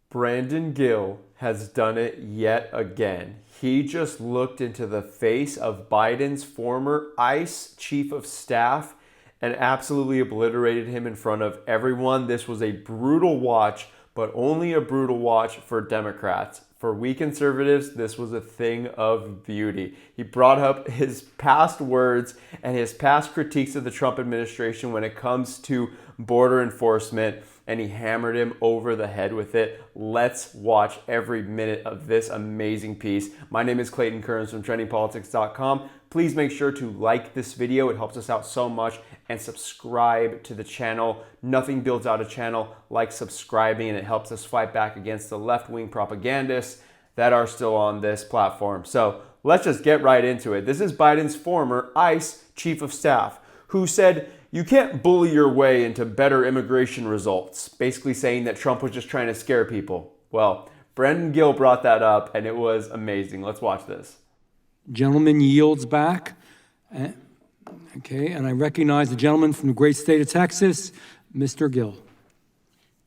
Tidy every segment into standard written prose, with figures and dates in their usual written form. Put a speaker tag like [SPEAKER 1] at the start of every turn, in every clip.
[SPEAKER 1] Brandon Gill has done it yet again. He just looked into the face of Biden's former ICE chief of staff and absolutely obliterated him in front of everyone. This was a brutal watch, but only a brutal watch for Democrats. For we conservatives, this was a thing of beauty. He brought up his past words and his past critiques of the Trump administration when it comes to border enforcement, and he hammered him over the head with it. Let's watch every minute of this amazing piece. My name is Clayton Kearns from TrendingPolitics.com. Please make sure to like this video. It helps us out so much, and subscribe to the channel. Nothing builds out a channel like subscribing, and it helps us fight back against the left-wing propagandists that are still on this platform. So let's just get right into it. This is Biden's former ICE chief of staff who said, "You can't bully your way into better immigration results," basically saying that Trump was just trying to scare people. Well, Brandon Gill brought that up, and it was amazing. Let's watch this.
[SPEAKER 2] Gentleman yields back. Okay, and I recognize the gentleman from the great state of Texas, Mr. Gill.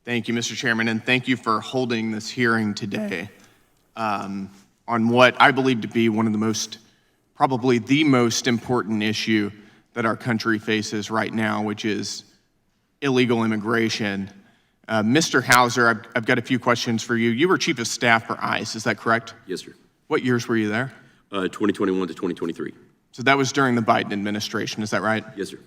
[SPEAKER 3] Thank you, Mr. Chairman, and thank you for holding this hearing today on what I believe to be one of the most, probably the most important issue that our country faces right now, which is illegal immigration. Mr. Hauser, I've got a few questions for you. You were chief of staff for ICE, is that correct?
[SPEAKER 4] Yes, sir.
[SPEAKER 3] What years were you there?
[SPEAKER 4] 2021 to 2023.
[SPEAKER 3] So that was during the Biden administration, is that right?
[SPEAKER 4] Yes, sir.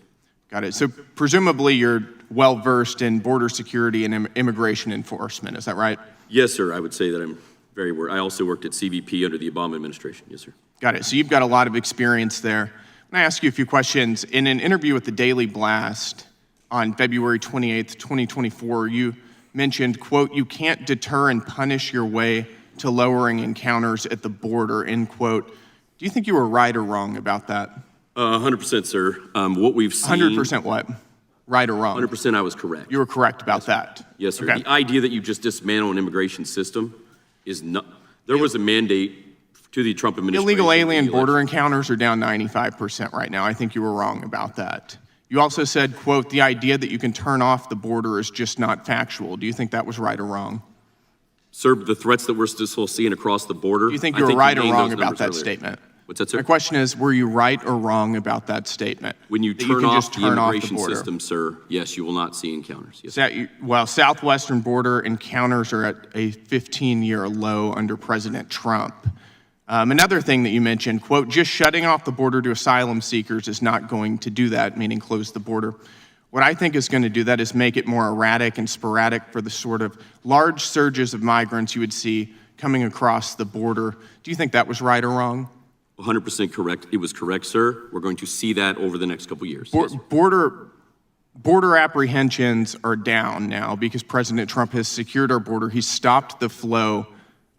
[SPEAKER 3] Got it. So presumably you're well-versed in border security and immigration enforcement, is that right?
[SPEAKER 4] Yes, sir. I would say that I'm very aware. I also worked at CBP under the Obama administration. Yes, sir.
[SPEAKER 3] Got it. So you've got a lot of experience there. I'm going to ask you a few questions. In an interview with the Daily Blast on February 28th, 2024, you mentioned, quote, "You can't deter and punish your way to lowering encounters at the border," end quote. Do you think you were right or wrong about that?
[SPEAKER 4] 100%, sir. What we've seen...
[SPEAKER 3] 100% what? Right or wrong?
[SPEAKER 4] 100% I was correct.
[SPEAKER 3] You were correct about that?
[SPEAKER 4] Yes, sir.
[SPEAKER 3] Okay.
[SPEAKER 4] The idea that you just dismantle an immigration system is not... There was a mandate to the Trump administration...
[SPEAKER 3] Illegal alien border encounters are down 95% right now. I think you were wrong about that. You also said, quote, "The idea that you can turn off the border is just not factual." Do you think that was right or wrong?
[SPEAKER 4] Sir, the threats that we're still seeing across the border...
[SPEAKER 3] Do you think you were right or wrong about that statement?
[SPEAKER 4] What's that, sir?
[SPEAKER 3] My question is, were you right or wrong about that statement?
[SPEAKER 4] When you turn off the immigration system, sir, yes, you will not see encounters. Yes.
[SPEAKER 3] Well, southwestern border encounters are at a 15-year low under President Trump. Another thing that you mentioned, quote, "Just shutting off the border to asylum seekers is not going to do that," meaning close the border. What I think is going to do that is make it more erratic and sporadic for the sort of large surges of migrants you would see coming across the border. Do you think that was right or wrong?
[SPEAKER 4] 100% correct. It was correct, sir. We're going to see that over the next couple years. Yes.
[SPEAKER 3] Border apprehensions are down now because President Trump has secured our border. He's stopped the flow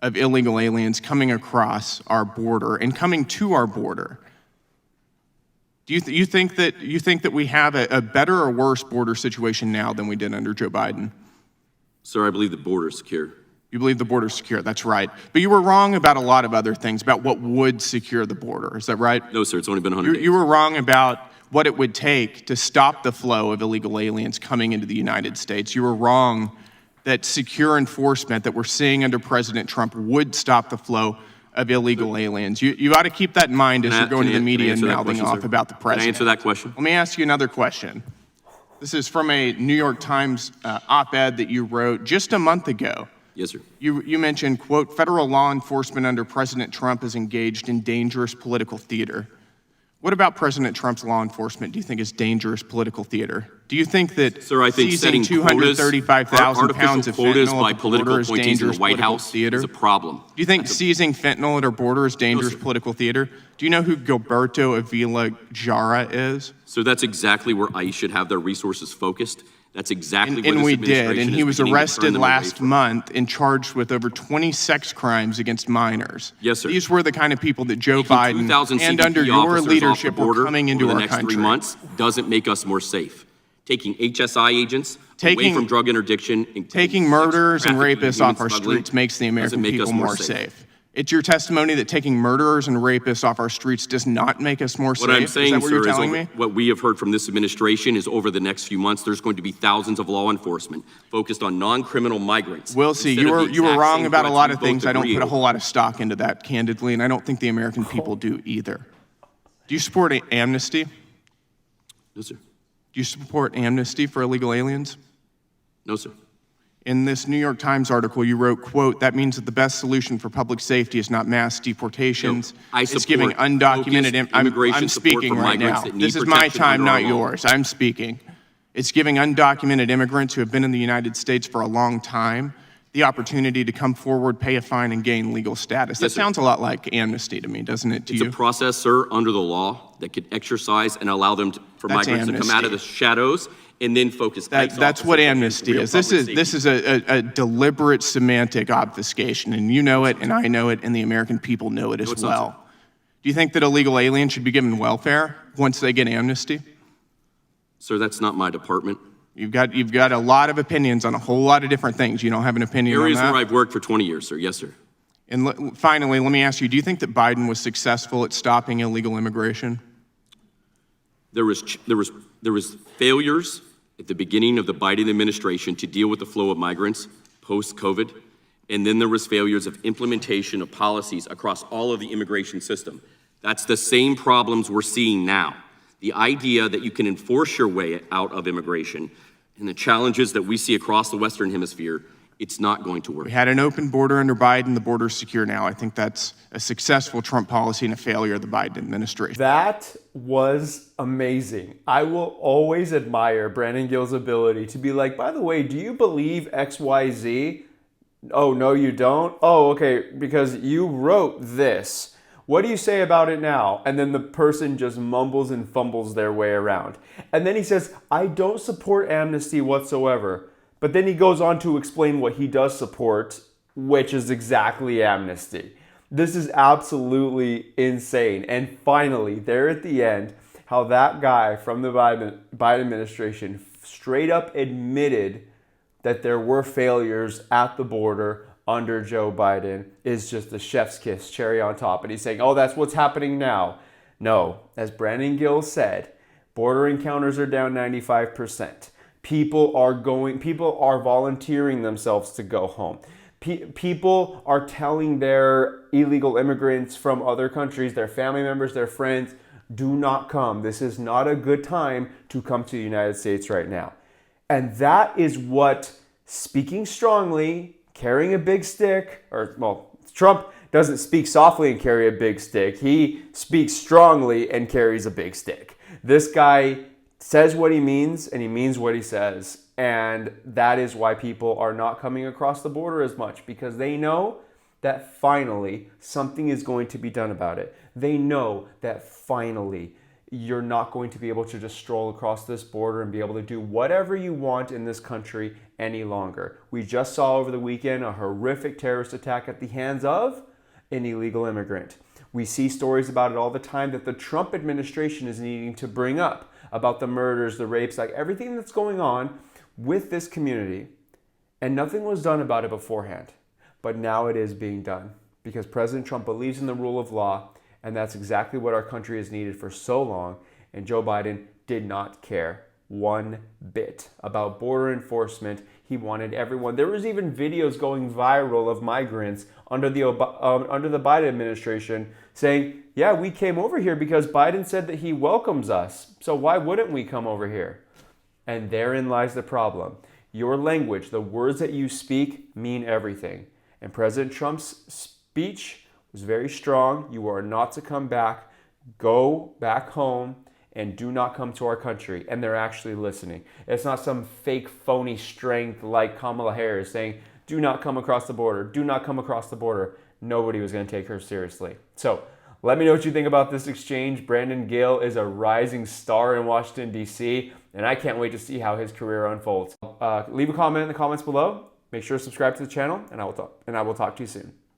[SPEAKER 3] of illegal aliens coming across our border and coming to our border. Do you think that we have a better or worse border situation now than we did under Joe Biden?
[SPEAKER 4] Sir, I believe the border is secure.
[SPEAKER 3] You believe the border is secure, that's right. But you were wrong about a lot of other things, about what would secure the border, is that right?
[SPEAKER 4] No, sir, it's only been 100 days.
[SPEAKER 3] You were wrong about what it would take to stop the flow of illegal aliens coming into the United States. You were wrong that secure enforcement that we're seeing under President Trump would stop the flow of illegal aliens. You ought to keep that in mind as you're going to the media and mouthing off about the president.
[SPEAKER 4] Can I answer that question?
[SPEAKER 3] Let me ask you another question. This is from a New York Times op-ed that you wrote just a month ago.
[SPEAKER 4] Yes, sir.
[SPEAKER 3] You mentioned, quote, "Federal law enforcement under President Trump is engaged in dangerous political theater." What about President Trump's law enforcement do you think is dangerous political theater? Do you think that seizing 235,000 pounds of fentanyl at the border is dangerous political theater?
[SPEAKER 4] Is a problem.
[SPEAKER 3] Do you think seizing fentanyl at our border is dangerous political theater? Do you know who Gilberto Avila Jara is?
[SPEAKER 4] So that's exactly where ICE should have their resources focused. That's exactly where
[SPEAKER 3] and
[SPEAKER 4] this
[SPEAKER 3] we
[SPEAKER 4] administration
[SPEAKER 3] did, and
[SPEAKER 4] is
[SPEAKER 3] he was
[SPEAKER 4] beginning to turn
[SPEAKER 3] arrested
[SPEAKER 4] them away
[SPEAKER 3] last
[SPEAKER 4] from.
[SPEAKER 3] month and charged with over 20 sex crimes against minors.
[SPEAKER 4] Yes, sir.
[SPEAKER 3] These were the kind of people that Joe
[SPEAKER 4] Taking
[SPEAKER 3] Biden
[SPEAKER 4] 2,000
[SPEAKER 3] and
[SPEAKER 4] CBP
[SPEAKER 3] under your
[SPEAKER 4] officers
[SPEAKER 3] leadership
[SPEAKER 4] off the border
[SPEAKER 3] were coming into
[SPEAKER 4] over
[SPEAKER 3] our
[SPEAKER 4] the next
[SPEAKER 3] country.
[SPEAKER 4] 3 months doesn't make us more safe. Taking HSI agents away from drug interdiction,
[SPEAKER 3] taking murderers and rapists off our
[SPEAKER 4] smuggling
[SPEAKER 3] streets makes the American
[SPEAKER 4] make
[SPEAKER 3] people
[SPEAKER 4] us
[SPEAKER 3] more
[SPEAKER 4] safe.
[SPEAKER 3] safe. It's your testimony that taking murderers and rapists off our streets does not make us more safe?
[SPEAKER 4] What I'm saying,
[SPEAKER 3] is that what
[SPEAKER 4] sir,
[SPEAKER 3] you're telling me?
[SPEAKER 4] what we have heard from this administration is over the next few months, there's going to be thousands of law enforcement focused on non-criminal migrants.
[SPEAKER 3] We'll see.
[SPEAKER 4] instead of the
[SPEAKER 3] You were
[SPEAKER 4] exact
[SPEAKER 3] wrong
[SPEAKER 4] same
[SPEAKER 3] about a
[SPEAKER 4] threats
[SPEAKER 3] lot
[SPEAKER 4] we
[SPEAKER 3] of
[SPEAKER 4] both
[SPEAKER 3] things. I don't
[SPEAKER 4] agree
[SPEAKER 3] put a
[SPEAKER 4] over.
[SPEAKER 3] whole lot of stock into that, candidly, and I don't think the American people do either. Do you support amnesty?
[SPEAKER 4] No, sir.
[SPEAKER 3] Do you support amnesty for illegal aliens?
[SPEAKER 4] No, sir.
[SPEAKER 3] In this New York Times article, you wrote, quote, "That means that the best solution for public safety is not mass deportations.
[SPEAKER 4] No, I
[SPEAKER 3] it's
[SPEAKER 4] support
[SPEAKER 3] giving undocumented
[SPEAKER 4] focused immigration
[SPEAKER 3] I'm
[SPEAKER 4] support
[SPEAKER 3] speaking
[SPEAKER 4] for
[SPEAKER 3] right
[SPEAKER 4] migrants
[SPEAKER 3] now.
[SPEAKER 4] that need
[SPEAKER 3] This is my
[SPEAKER 4] protection
[SPEAKER 3] time,
[SPEAKER 4] under our
[SPEAKER 3] not
[SPEAKER 4] law."
[SPEAKER 3] yours. I'm speaking. It's giving undocumented immigrants who have been in the United States for a long time the opportunity to come forward, pay a fine, and gain legal status. That
[SPEAKER 4] Yes, sir.
[SPEAKER 3] sounds a lot like amnesty to me, doesn't it, to
[SPEAKER 4] It's
[SPEAKER 3] you?
[SPEAKER 4] a process, sir, under the law that could exercise and allow them for
[SPEAKER 3] That's
[SPEAKER 4] migrants to come out of the
[SPEAKER 3] amnesty.
[SPEAKER 4] shadows and then focus.
[SPEAKER 3] That's what amnesty is. This is a deliberate semantic obfuscation, and you know it, and I know it, and the American people know it as
[SPEAKER 4] it's not,
[SPEAKER 3] well. Do you think that illegal aliens should be given welfare once they get amnesty?
[SPEAKER 4] Sir, that's not my department.
[SPEAKER 3] You've got a lot of opinions on a whole lot of different things. You don't have an opinion
[SPEAKER 4] Areas
[SPEAKER 3] on
[SPEAKER 4] where
[SPEAKER 3] that?
[SPEAKER 4] I've worked for 20 years, sir. Yes, sir.
[SPEAKER 3] And finally, let me ask you, do you think that Biden was successful at stopping illegal immigration?
[SPEAKER 4] There was failures at the beginning of the Biden administration to deal with the flow of migrants post-COVID, and then there was failures of implementation of policies across all of the immigration system. That's the same problems we're seeing now. The idea that you can enforce your way out of immigration and the challenges that we see across the Western Hemisphere, it's not going to work.
[SPEAKER 3] We had an open border under Biden. The border's secure now. I think that's a successful Trump policy and a failure of the Biden administration.
[SPEAKER 1] That was amazing. I will always admire Brandon Gill's ability to be like, by the way, do you believe XYZ? Oh, no, you don't? Oh, okay, because you wrote this. What do you say about it now? And then the person just mumbles and fumbles their way around. And then he says, I don't support amnesty whatsoever. But then he goes on to explain what he does support, which is exactly amnesty. This is absolutely insane. And finally, there at the end, how that guy from the Biden administration straight up admitted that there were failures at the border under Joe Biden is just a chef's kiss, cherry on top. And he's saying, oh, that's what's happening now. No, as Brandon Gill said, border encounters are down 95%. People are volunteering themselves to go home. People are telling their illegal immigrants from other countries, their family members, their friends, do not come. This is not a good time to come to the United States right now. And that is what speaking strongly, carrying a big stick, Trump doesn't speak softly and carry a big stick. He speaks strongly and carries a big stick. This guy says what he means and he means what he says. And that is why people are not coming across the border as much, because they know that finally something is going to be done about it. They know that finally you're not going to be able to just stroll across this border and be able to do whatever you want in this country any longer. We just saw over the weekend a horrific terrorist attack at the hands of an illegal immigrant. We see stories about it all the time that the Trump administration is needing to bring up about the murders, the rapes, like everything that's going on with this community. And nothing was done about it beforehand. But now it is being done because President Trump believes in the rule of law, and that's exactly what our country has needed for so long. And Joe Biden did not care one bit about border enforcement. He wanted everyone. There was even videos going viral of migrants under the Biden administration saying, yeah, we came over here because Biden said that he welcomes us. So why wouldn't we come over here? And therein lies the problem. Your language, the words that you speak, mean everything. And President Trump's speech was very strong. You are not to come back. Go back home and do not come to our country. And they're actually listening. It's not some fake, phony strength like Kamala Harris saying, do not come across the border. Do not come across the border. Nobody was going to take her seriously. So let me know what you think about this exchange. Brandon Gill is a rising star in Washington, D.C., and I can't wait to see how his career unfolds. Leave a comment in the comments below. Make sure to subscribe to the channel, and I will talk to you soon.